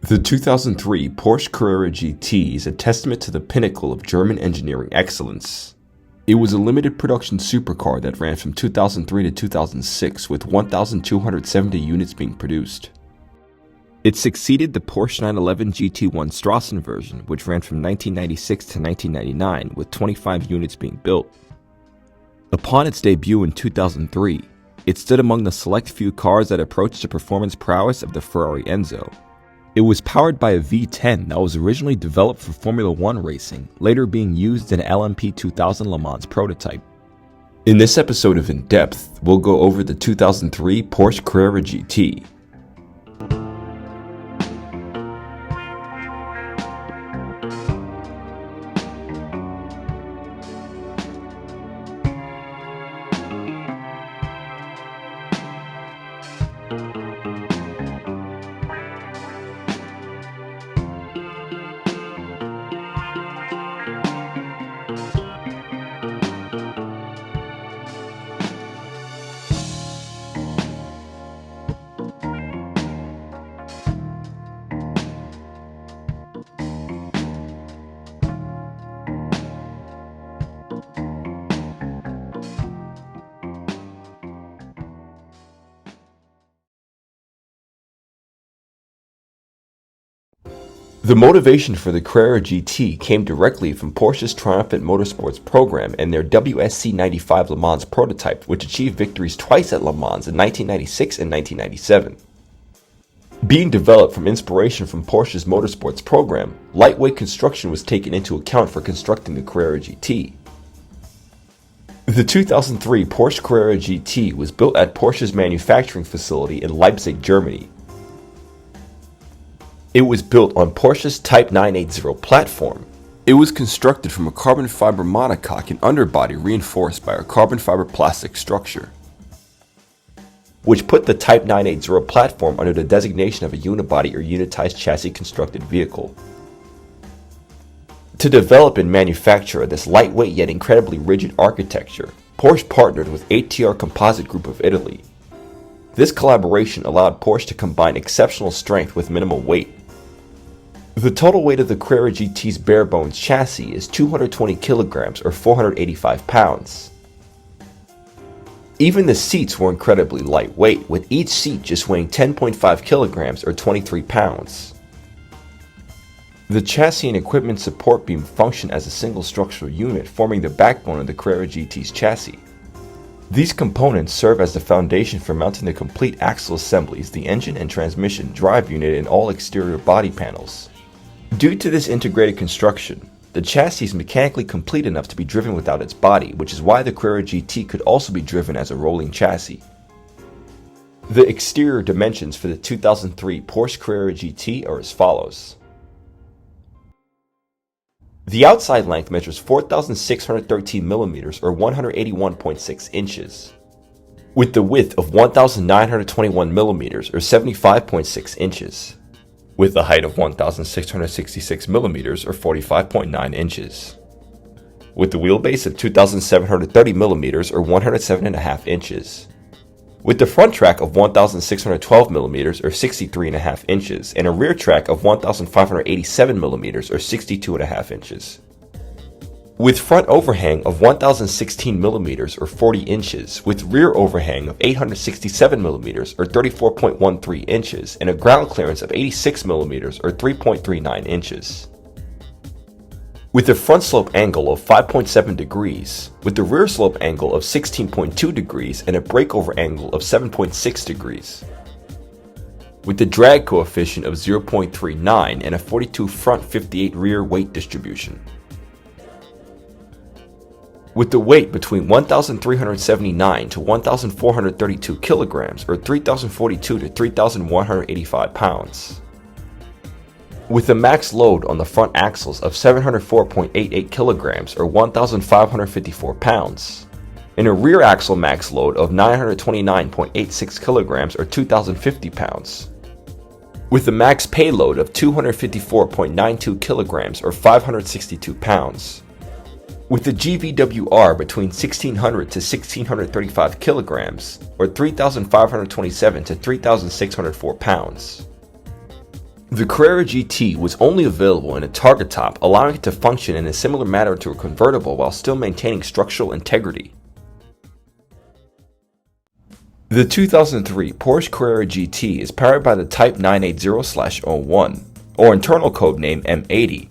The 2003 Porsche Carrera GT is a testament to the pinnacle of German engineering excellence. It was a limited production supercar that ran from 2003 to 2006 with 1,270 units being produced. It succeeded the Porsche 911 GT1 Strassen version, which ran from 1996 to 1999 with 25 units being built. Upon its debut in 2003, it stood among the select few cars that approached the performance prowess of the Ferrari Enzo. It was powered by a V10 that was originally developed for Formula One racing, later being used in an LMP 2000 Le Mans prototype. In this episode of In Depth, we'll go over the 2003 Porsche Carrera GT. The motivation for the Carrera GT came directly from Porsche's triumphant motorsports program and their WSC 95 Le Mans prototype, which achieved victories twice at Le Mans in 1996 and 1997. Being developed from inspiration from Porsche's motorsports program, lightweight construction was taken into account for constructing the Carrera GT. The 2003 Porsche Carrera GT was built at Porsche's manufacturing facility in Leipzig, Germany. It was built on Porsche's Type 980 platform. It was constructed from a carbon fiber monocoque and underbody reinforced by a carbon fiber plastic structure, which put the Type 980 platform under the designation of a unibody or unitized chassis constructed vehicle. To develop and manufacture this lightweight yet incredibly rigid architecture, Porsche partnered with ATR Composite Group of Italy. This collaboration allowed Porsche to combine exceptional strength with minimal weight. The total weight of the Carrera GT's bare-bones chassis is 220 kilograms or 485 pounds. Even the seats were incredibly lightweight, with each seat just weighing 10.5 kilograms or 23 pounds. The chassis and equipment support beam function as a single structural unit, forming the backbone of the Carrera GT's chassis. These components serve as the foundation for mounting the complete axle assemblies, the engine and transmission, drive unit, and all exterior body panels. Due to this integrated construction, the chassis is mechanically complete enough to be driven without its body, which is why the Carrera GT could also be driven as a rolling chassis. The exterior dimensions for the 2003 Porsche Carrera GT are as follows. The outside length measures 4,613 millimeters or 181.6 inches, with the width of 1,921 millimeters or 75.6 inches, with a height of 1,666 millimeters or 45.9 inches, with the wheelbase of 2,730 millimeters or 107.5 inches, with the front track of 1,612 millimeters or 63.5 inches, and a rear track of 1,587 millimeters or 62.5 inches, with front overhang of 1,016 millimeters or 40 inches, with rear overhang of 867 millimeters or 34.13 inches, and a ground clearance of 86 millimeters or 3.39 inches, with a front slope angle of 5.7 degrees, with the rear slope angle of 16.2 degrees and a breakover angle of 7.6 degrees, with the drag coefficient of 0.39 and a 42 front 58 rear weight distribution, with the weight between 1,379 to 1,432 kilograms or 3,042 to 3,185 pounds, with a max load on the front axles of 704.88 kilograms or 1,554 pounds, and a rear axle max load of 929.86 kilograms or 2,050 pounds, with a max payload of 254.92 kilograms or 562 pounds, with the GVWR between 1,600 to 1,635 kilograms or 3,527 to 3,604 pounds, The Carrera GT was only available in a targa top, allowing it to function in a similar manner to a convertible while still maintaining structural integrity. The 2003 Porsche Carrera GT is powered by the Type 980/01, or internal code name M80.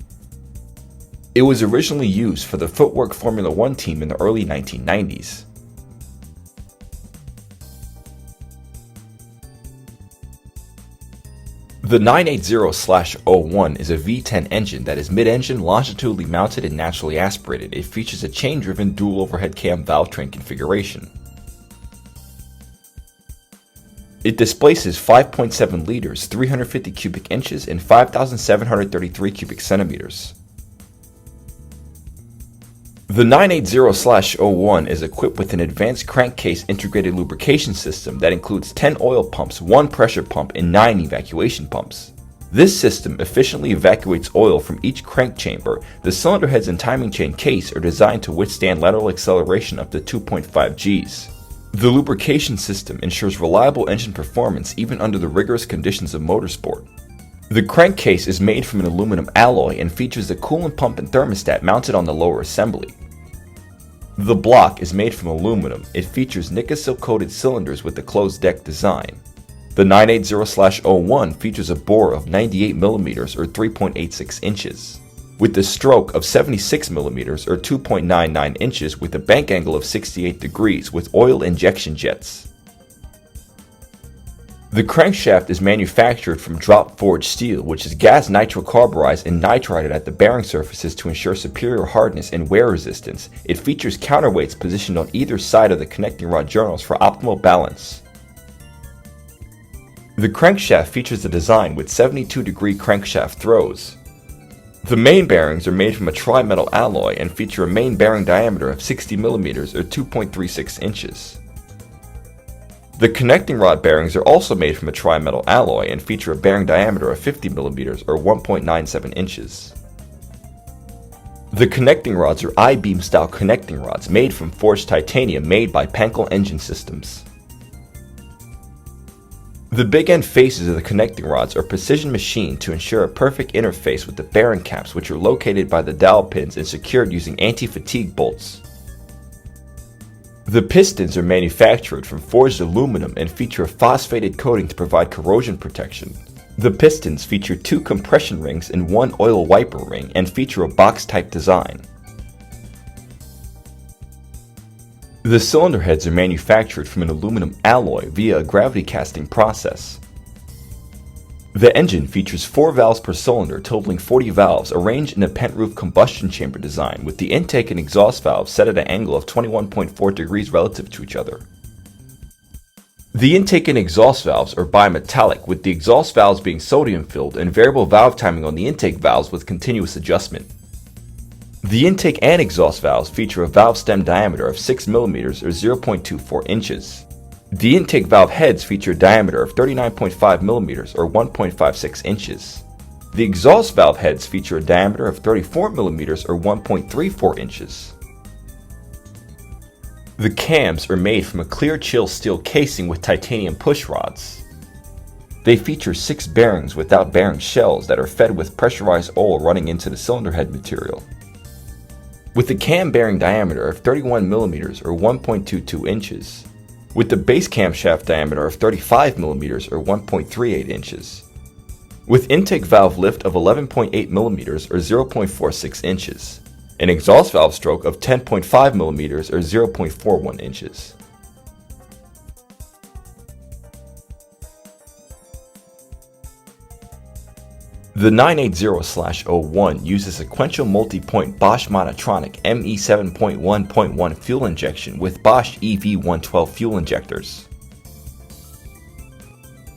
It was originally used for the Footwork Formula One team in the early 1990s. The 980/01 is a V10 engine that is mid-engine, longitudinally mounted, and naturally aspirated. It features a chain-driven dual overhead cam valve train configuration. It displaces 5.7 liters, 350 cubic inches, and 5,733 cubic centimeters. The 980/01 is equipped with an advanced crankcase integrated lubrication system that includes 10 oil pumps, 1 pressure pump, and 9 evacuation pumps. This system efficiently evacuates oil from each crank chamber. The cylinder heads and timing chain case are designed to withstand lateral acceleration up to 2.5 Gs. The lubrication system ensures reliable engine performance even under the rigorous conditions of motorsport. The crankcase is made from an aluminum alloy and features the coolant pump and thermostat mounted on the lower assembly. The block is made from aluminum. It features Nikasil-coated cylinders with a closed deck design. The 980/01 features a bore of 98mm or 3.86 inches, with the stroke of 76mm or 2.99 inches with a bank angle of 68 degrees with oil injection jets. The crankshaft is manufactured from drop forged steel, which is gas nitrocarburized and nitrided at the bearing surfaces to ensure superior hardness and wear resistance. It features counterweights positioned on either side of the connecting rod journals for optimal balance. The crankshaft features a design with 72-degree crankshaft throws. The main bearings are made from a tri-metal alloy and feature a main bearing diameter of 60mm or 2.36 inches. The connecting rod bearings are also made from a tri-metal alloy and feature a bearing diameter of 50mm or 1.97 inches. The connecting rods are I-beam style connecting rods made from forged titanium made by Pankel Engine Systems. The big end faces of the connecting rods are precision machined to ensure a perfect interface with the bearing caps, which are located by the dowel pins and secured using anti-fatigue bolts. The pistons are manufactured from forged aluminum and feature a phosphated coating to provide corrosion protection. The pistons feature 2 compression rings and 1 oil wiper ring and feature a box-type design. The cylinder heads are manufactured from an aluminum alloy via a gravity casting process. The engine features 4 valves per cylinder, totaling 40 valves, arranged in a pent-roof combustion chamber design, with the intake and exhaust valves set at an angle of 21.4 degrees relative to each other. The intake and exhaust valves are bimetallic, with the exhaust valves being sodium-filled, and variable valve timing on the intake valves with continuous adjustment. The intake and exhaust valves feature a valve stem diameter of 6mm or 0.24 inches. The intake valve heads feature a diameter of 39.5mm or 1.56 inches. The exhaust valve heads feature a diameter of 34mm or 1.34 inches. The cams are made from a clear chill steel casing with titanium push rods. They feature 6 bearings without bearing shells that are fed with pressurized oil running into the cylinder head material. With a cam bearing diameter of 31mm or 1.22 inches, with the base camshaft diameter of 35mm or 1.38 inches, with intake valve lift of 11.8mm or 0.46 inches, an exhaust valve stroke of 10.5mm or 0.41 inches. The 980/01 uses sequential multi-point Bosch Monotronic ME 7.1.1 fuel injection with Bosch EV112 fuel injectors,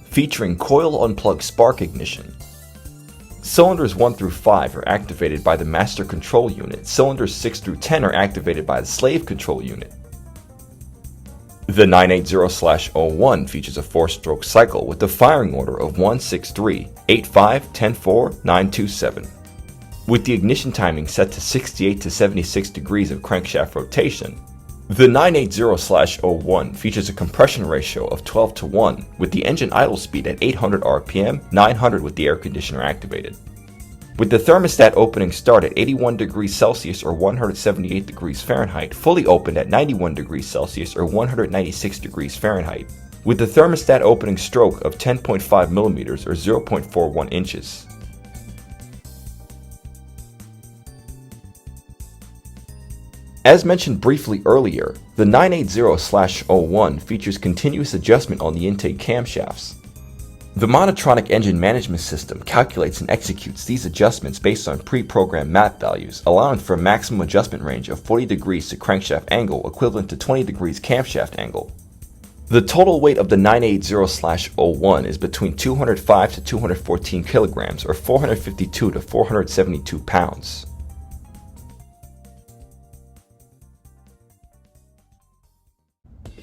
featuring coil unplugged spark ignition. Cylinders 1 through 5 are activated by the master control unit. Cylinders 6 through 10 are activated by the slave control unit. The 980/01 features a 4-stroke cycle with a firing order of 163, 85, 104, 927. With the ignition timing set to 68 to 76 degrees of crankshaft rotation, The 980/01 features a compression ratio of 12:1 with the engine idle speed at 800 RPM, 900 with the air conditioner activated. With the thermostat opening start at 81 degrees Celsius or 178 degrees Fahrenheit, fully opened at 91 degrees Celsius or 196 degrees Fahrenheit, with the thermostat opening stroke of 10.5 millimeters or 0.41 inches. As mentioned briefly earlier, the 980/01 features continuous adjustment on the intake camshafts. The monotronic engine management system calculates and executes these adjustments based on pre-programmed map values, allowing for a maximum adjustment range of 40 degrees to crankshaft angle equivalent to 20 degrees camshaft angle. The total weight of the 980/01 is between 205 to 214 kilograms or 452 to 472 pounds.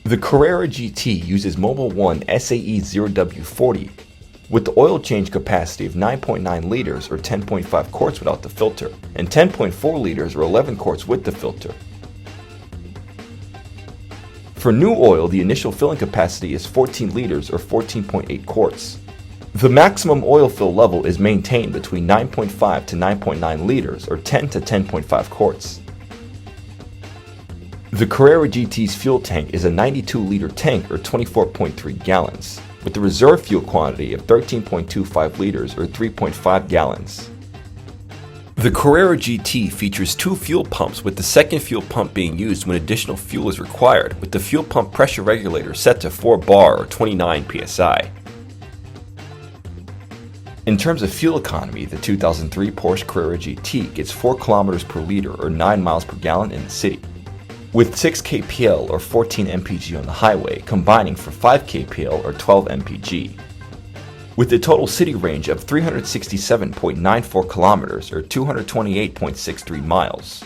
The Carrera GT uses Mobil 1 SAE 0W40 with the oil change capacity of 9.9 liters or 10.5 quarts without the filter, and 10.4 liters or 11 quarts with the filter. For new oil, the initial filling capacity is 14 liters or 14.8 quarts. The maximum oil fill level is maintained between 9.5 to 9.9 liters or 10 to 10.5 quarts. The Carrera GT's fuel tank is a 92-liter tank or 24.3 gallons, with a reserve fuel quantity of 13.25 liters or 3.5 gallons. The Carrera GT features two fuel pumps, with the second fuel pump being used when additional fuel is required, with the fuel pump pressure regulator set to 4 bar or 29 psi. In terms of fuel economy, the 2003 Porsche Carrera GT gets 4 kilometers per liter or 9 miles per gallon in the city, with 6 kpl or 14 mpg on the highway, combining for 5 kpl or 12 mpg. With a total city range of 367.94 kilometers or 228.63 miles.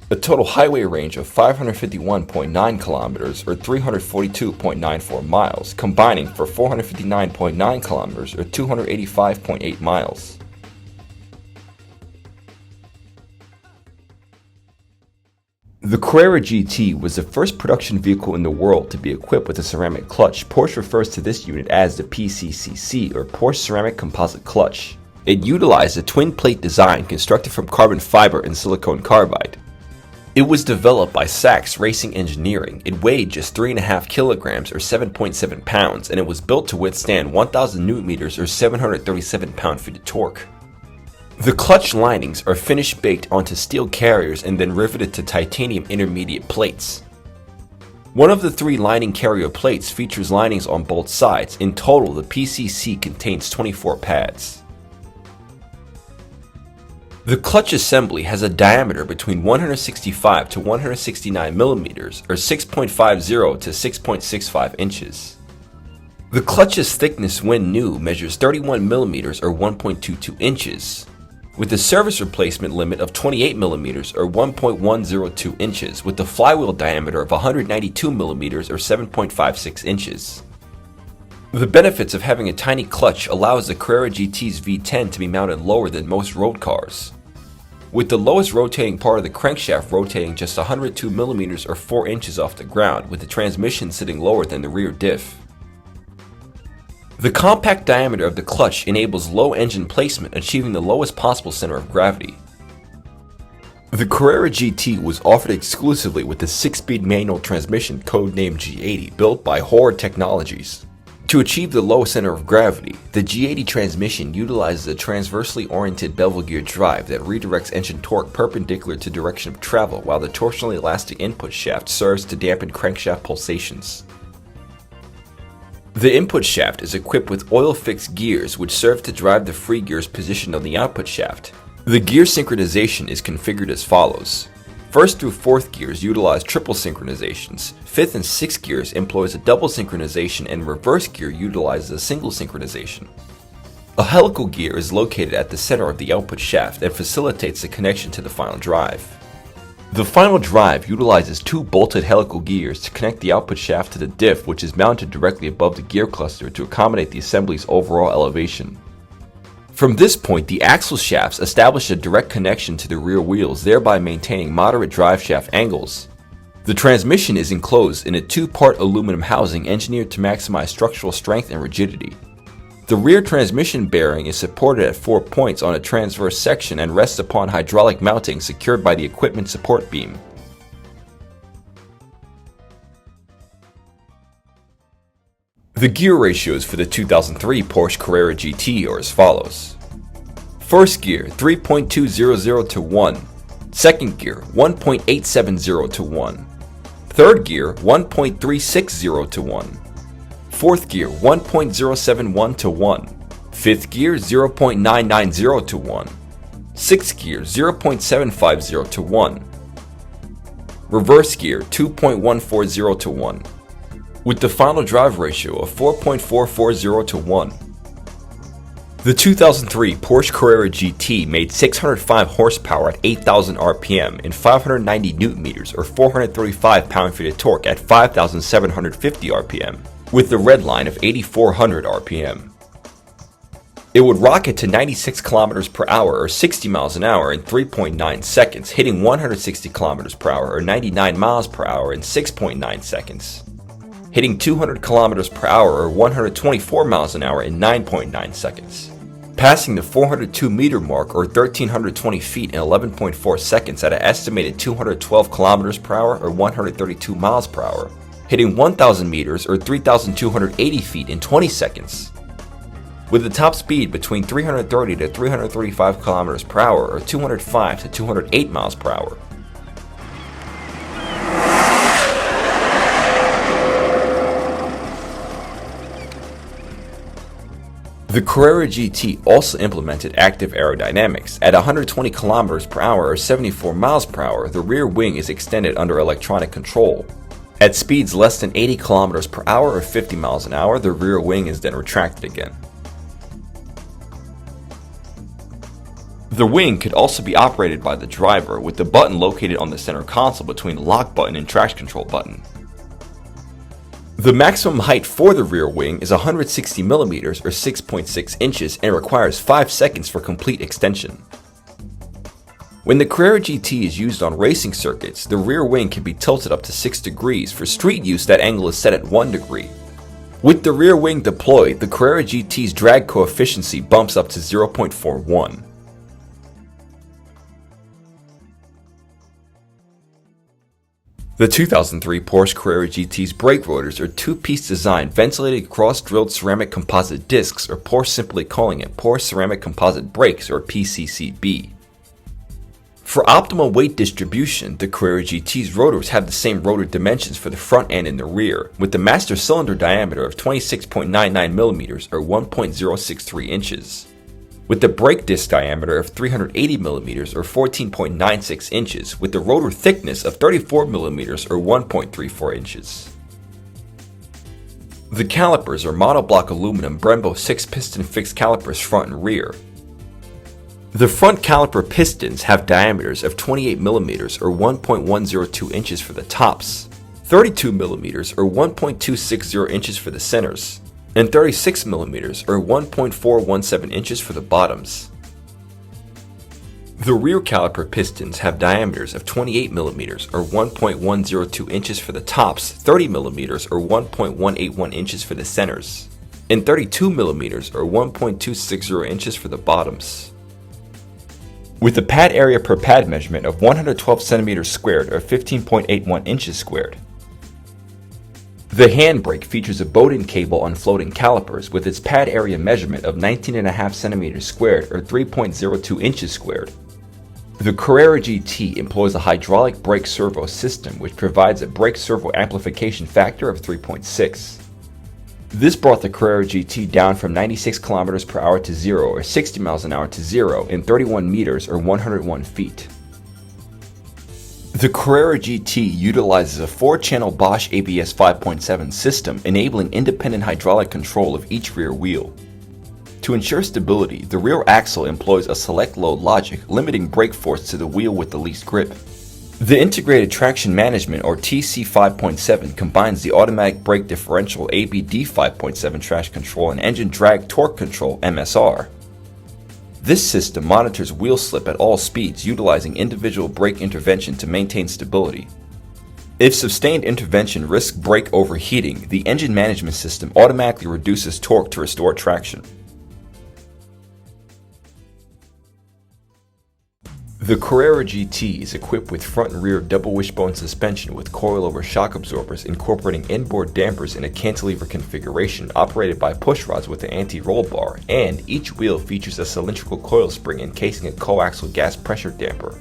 A total highway range of 551.9 kilometers or 342.94 miles, combining for 459.9 kilometers or 285.8 miles. The Carrera GT was the first production vehicle in the world to be equipped with a ceramic clutch. Porsche refers to this unit as the PCCC, or Porsche Ceramic Composite Clutch. It utilized a twin plate design constructed from carbon fiber and silicon carbide. It was developed by Sachs Racing Engineering. It weighed just 3.5 kilograms or 7.7 pounds, and it was built to withstand 1,000 newton meters or 737 pound-feet of torque. The clutch linings are finished baked onto steel carriers and then riveted to titanium intermediate plates. One of the 3 lining carrier plates features linings on both sides. In total, the PCC contains 24 pads. The clutch assembly has a diameter between 165 to 169 millimeters or 6.50 to 6.65 inches. The clutch's thickness when new measures 31 millimeters or 1.22 inches. With a service replacement limit of 28 millimeters or 1.102 inches, with a flywheel diameter of 192 millimeters or 7.56 inches. The benefits of having a tiny clutch allows the Carrera GT's V10 to be mounted lower than most road cars, with the lowest rotating part of the crankshaft rotating just 102 millimeters or 4 inches off the ground, with the transmission sitting lower than the rear diff. The compact diameter of the clutch enables low engine placement, achieving the lowest possible center of gravity. The Carrera GT was offered exclusively with the 6-speed manual transmission codenamed G80, built by Horde Technologies. To achieve the low center of gravity, the G80 transmission utilizes a transversely oriented bevel gear drive that redirects engine torque perpendicular to direction of travel, while the torsionally elastic input shaft serves to dampen crankshaft pulsations. The input shaft is equipped with oil-fixed gears which serve to drive the free gears positioned on the output shaft. The gear synchronization is configured as follows. 1st through 4th gears utilize triple synchronizations. 5th and 6th gears employs a double synchronization, and reverse gear utilizes a single synchronization. A helical gear is located at the center of the output shaft and facilitates the connection to the final drive. The final drive utilizes 2 bolted helical gears to connect the output shaft to the diff, which is mounted directly above the gear cluster to accommodate the assembly's overall elevation. From this point, the axle shafts establish a direct connection to the rear wheels, thereby maintaining moderate drive shaft angles. The transmission is enclosed in a two-part aluminum housing engineered to maximize structural strength and rigidity. The rear transmission bearing is supported at 4 points on a transverse section and rests upon hydraulic mounting secured by the equipment support beam. The gear ratios for the 2003 Porsche Carrera GT are as follows. First gear 3.200 to 1, second gear 1.870 to 1, third gear 1.360 to 1, fourth gear 1.071 to 1, fifth gear 0.990 to 1, sixth gear 0.750 to 1, reverse gear 2.140 to 1, with the final drive ratio of 4.440 to 1. The 2003 Porsche Carrera GT made 605 horsepower at 8,000 RPM and 590 Nm or 435 pound-feet of torque at 5,750 RPM, with the red line of 8,400 RPM. It would rocket to 96 km per hour or 60 miles an hour in 3.9 seconds, hitting 160 km per hour or 99 miles per hour in 6.9 seconds, hitting 200 km per hour or 124 miles an hour in 9.9 seconds, passing the 402 meter mark or 1,320 feet in 11.4 seconds at an estimated 212 km per hour or 132 miles per hour, hitting 1,000 meters or 3,280 feet in 20 seconds, with the top speed between 330 to 335 km per hour or 205 to 208 miles per hour. The Carrera GT also implemented active aerodynamics. At 120 km per hour or 74 miles per hour, the rear wing is extended under electronic control. At speeds less than 80 km per hour or 50 miles an hour, the rear wing is then retracted again. The wing could also be operated by the driver, with the button located on the center console between the lock button and traction control button. The maximum height for the rear wing is 160 mm or 6.6 inches and requires 5 seconds for complete extension. When the Carrera GT is used on racing circuits, the rear wing can be tilted up to 6 degrees. For street use, that angle is set at 1 degree. With the rear wing deployed, the Carrera GT's drag coefficient bumps up to 0.41. The 2003 Porsche Carrera GT's brake rotors are two-piece design ventilated cross-drilled ceramic composite discs, or Porsche simply calling it Porsche Ceramic Composite Brakes, or PCCB. For optimal weight distribution, the Carrera GT's rotors have the same rotor dimensions for the front and in the rear, with the master cylinder diameter of 26.99 mm or 1.063 inches. With the brake disc diameter of 380 mm or 14.96 inches, with the rotor thickness of 34 mm or 1.34 inches. The calipers are monoblock aluminum Brembo 6-piston fixed calipers front and rear. The front caliper pistons have diameters of 28 mm or 1.102 inches for the tops, 32 mm or 1.260 inches for the centers, and 36 mm or 1.417 inches for the bottoms. The rear caliper pistons have diameters of 28 mm or 1.102 inches for the tops, 30 mm or 1.181 inches for the centers, and 32 mm or 1.260 inches for the bottoms. With a pad area per pad measurement of 112 cm squared or 15.81 inches squared. The handbrake features a Bowden cable on floating calipers with its pad area measurement of 19.5 cm squared or 3.02 inches squared. The Carrera GT employs a hydraulic brake servo system which provides a brake servo amplification factor of 3.6. This brought the Carrera GT down from 96 km per hour to 0 or 60 miles an hour to 0 in 31 meters or 101 feet. The Carrera GT utilizes a 4-channel Bosch ABS 5.7 system, enabling independent hydraulic control of each rear wheel. To ensure stability, the rear axle employs a select load logic, limiting brake force to the wheel with the least grip. The Integrated Traction Management, or TC 5.7, combines the automatic brake differential ABD 5.7 traction control and engine drag torque control MSR. This system monitors wheel slip at all speeds, utilizing individual brake intervention to maintain stability. If sustained intervention risks brake overheating, the engine management system automatically reduces torque to restore traction. The Carrera GT is equipped with front and rear double wishbone suspension with coilover shock absorbers incorporating inboard dampers in a cantilever configuration operated by push rods with an anti-roll bar, and each wheel features a cylindrical coil spring encasing a coaxial gas pressure damper.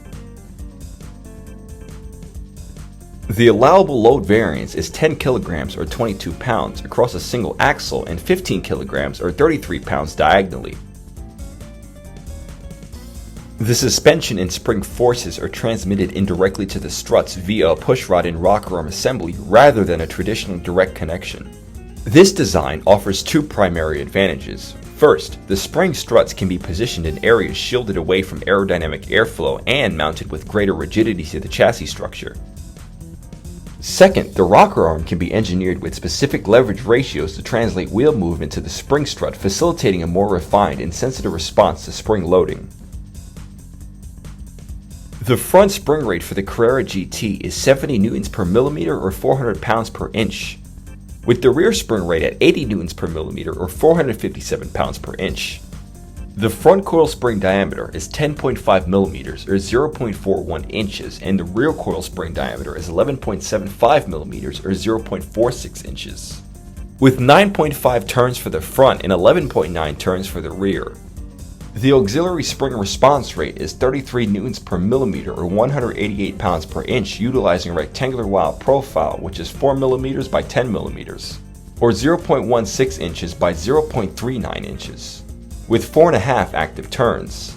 The allowable load variance is 10 kilograms or 22 pounds across a single axle and 15 kilograms or 33 pounds diagonally. The suspension and spring forces are transmitted indirectly to the struts via a pushrod and rocker arm assembly rather than a traditional direct connection. This design offers two primary advantages. First, the spring struts can be positioned in areas shielded away from aerodynamic airflow and mounted with greater rigidity to the chassis structure. Second, the rocker arm can be engineered with specific leverage ratios to translate wheel movement to the spring strut, facilitating a more refined and sensitive response to spring loading. The front spring rate for the Carrera GT is 70 newtons per millimeter or 400 pounds per inch, with the rear spring rate at 80 newtons per millimeter or 457 pounds per inch. The front coil spring diameter is 10.5 millimeters or 0.41 inches, and the rear coil spring diameter is 11.75 millimeters or 0.46 inches, with 9.5 turns for the front and 11.9 turns for the rear. The auxiliary spring response rate is 33 newtons per millimeter or 188 pounds per inch, utilizing a rectangular wile profile which is 4 millimeters by 10 millimeters, or 0.16 inches by 0.39 inches, with 4.5 active turns.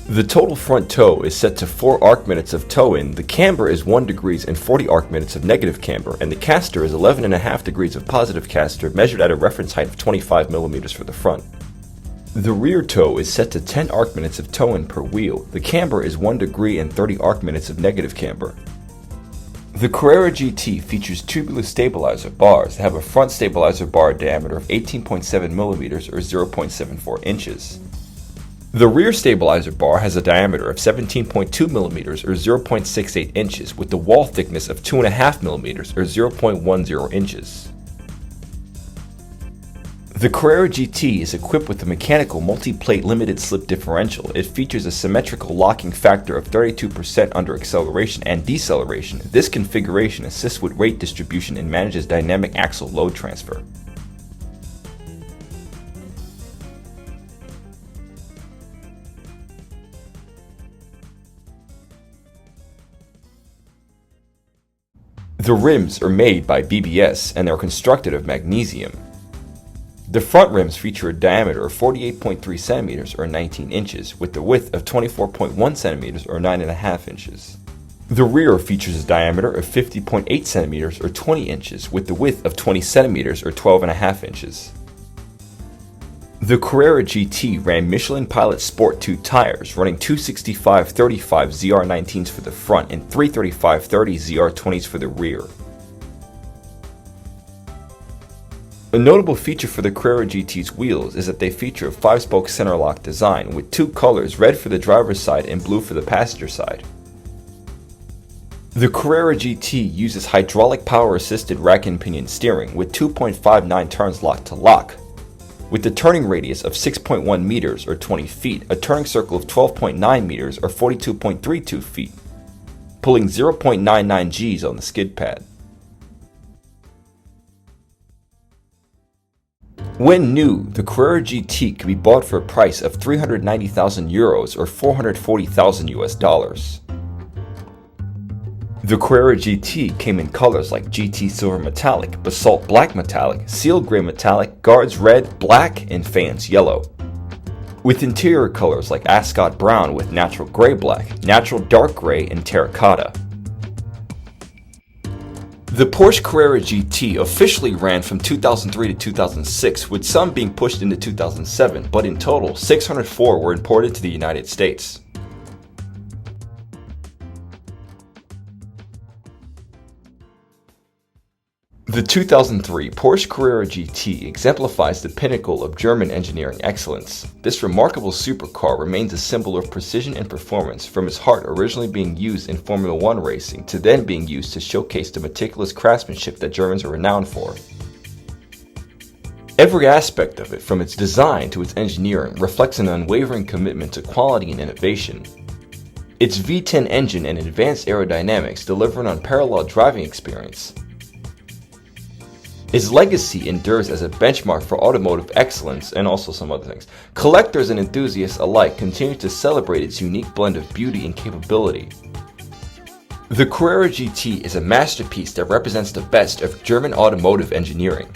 The total front toe is set to 4 arc minutes of toe-in, the camber is 1 degrees and 40 arc minutes of negative camber, and the caster is 11.5 degrees of positive caster measured at a reference height of 25 millimeters for the front. The rear toe is set to 10 arc minutes of toe-in per wheel, the camber is 1 degree and 30 arc minutes of negative camber. The Carrera GT features tubular stabilizer bars that have a front stabilizer bar diameter of 18.7 millimeters or 0.74 inches. The rear stabilizer bar has a diameter of 17.2 millimeters or 0.68 inches with the wall thickness of 2.5 millimeters or 0.10 inches. The Carrera GT is equipped with a mechanical multi-plate limited slip differential. It features a symmetrical locking factor of 32% under acceleration and deceleration. This configuration assists with weight distribution and manages dynamic axle load transfer. The rims are made by BBS and are constructed of magnesium. The front rims feature a diameter of 48.3 centimeters or 19 inches with a width of 24.1 centimeters or 9.5 inches. The rear features a diameter of 50.8 centimeters or 20 inches with the width of 20 centimeters or 12.5 inches. The Carrera GT ran Michelin Pilot Sport 2 tires, running 265/35 ZR19s for the front and 335/30 ZR20s for the rear. A notable feature for the Carrera GT's wheels is that they feature a 5-spoke center lock design with 2 colors, red for the driver's side and blue for the passenger side. The Carrera GT uses hydraulic power-assisted rack and pinion steering with 2.59 turns lock to lock. With a turning radius of 6.1 meters or 20 feet, a turning circle of 12.9 meters or 42.32 feet, pulling 0.99 Gs on the skid pad. When new, the Carrera GT can be bought for a price of €390,000 or $440,000. The Carrera GT came in colors like GT Silver Metallic, Basalt Black Metallic, Seal Grey Metallic, Guards Red, Black, and Fans Yellow, with interior colors like Ascot Brown with Natural Grey Black, Natural Dark Grey, and Terracotta. The Porsche Carrera GT officially ran from 2003 to 2006, with some being pushed into 2007, but in total, 604 were imported to the United States. The 2003 Porsche Carrera GT exemplifies the pinnacle of German engineering excellence. This remarkable supercar remains a symbol of precision and performance, from its heart originally being used in Formula One racing to then being used to showcase the meticulous craftsmanship that Germans are renowned for. Every aspect of it, from its design to its engineering, reflects an unwavering commitment to quality and innovation. Its V10 engine and advanced aerodynamics deliver an unparalleled driving experience. Its legacy endures as a benchmark for automotive excellence and also some other things. Collectors and enthusiasts alike continue to celebrate its unique blend of beauty and capability. The Carrera GT is a masterpiece that represents the best of German automotive engineering.